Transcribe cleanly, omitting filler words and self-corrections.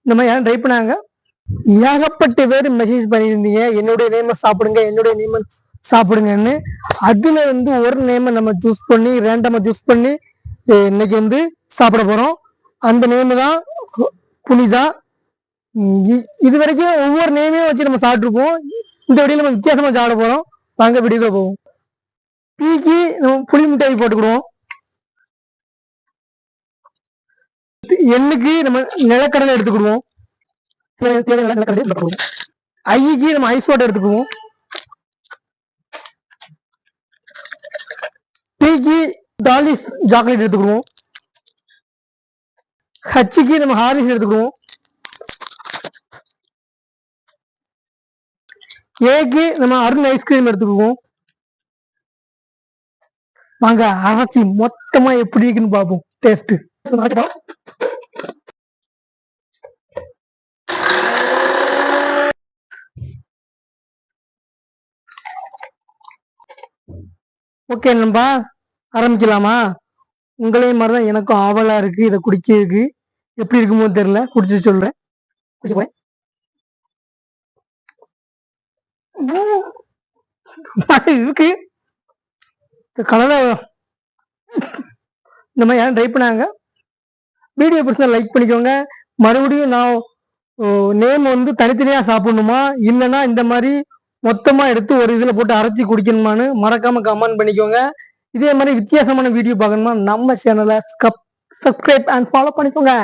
இந்த மாதிரி யாரும் ட்ரை பண்ணாங்க. ஏகப்பட்ட பேர் மெசேஜ் பண்ணியிருந்தீங்க என்னுடைய நேமை சாப்பிடுங்க என்னுடைய நேமை சாப்பிடுங்கன்னு. அதுல வந்து ஒரு நேமை நம்ம சூஸ் பண்ணி ரேண்டமா சூஸ் பண்ணி இன்னைக்கு வந்து சாப்பிட போறோம். அந்த நேம் தான் புனிதா. இது வரைக்கும் ஒவ்வொரு நேமையும் வச்சு நம்ம சாப்பிட்டுருப்போம். இந்த வழியில நம்ம வித்தியாசமா சாப்பிட போறோம். வாங்க வீடியோல போவோம். டீக்கு நம்ம புளி மிட்டாய் போட்டுக்கிடுவோம். எண்ணுக்கு நம்ம நிலக்கடலை எடுத்துக்கிடுவோம். ஐக்கு நம்ம ஐஸ் வாட்டர் எடுத்துக்குவோம். டீக்கு டாலிஸ் சாக்லேட் எடுத்துக்கிடுவோம். ஹச்சுக்கு நம்ம ஹாரிஸ் எடுத்துக்கிடுவோம். ஏக்கு நம்ம அருண் ஐஸ்கிரீம் எடுத்துக்குவோம். வாங்க அரைச்சி மொத்தமா எப்படி இருக்குன்னு பார்ப்போம். டேஸ்ட் ஓகே நண்பா, ஆரம்பிக்கலாமா? உங்களையும் மாதிரிதான் எனக்கும் ஆவலா இருக்கு இதை குடிக்கிறதுக்கு. எப்படி இருக்குமோ தெரியல, குடிச்சு சொல்றேன். இருக்கு கலரா. இந்த மாதிரி யாரும் ட்ரை பண்ணாங்க. வீடியோ பிடிச்சா லைக் பண்ணிக்கோங்க. மறுபடியும் நான் நேம் வந்து தனித்தனியா சாப்பிடணுமா இல்லைன்னா இந்த மாதிரி மொத்தமா எடுத்து ஒரு இதுல போட்டு அரைச்சி குடிக்கணுமான்னு மறக்காம கமெண்ட் பண்ணிக்கோங்க. இதே மாதிரி வித்தியாசமான வீடியோ பார்க்கணுமா நம்ம சேனலை சப்ஸ்கிரைப் அண்ட் ஃபாலோ பண்ணிக்கோங்க.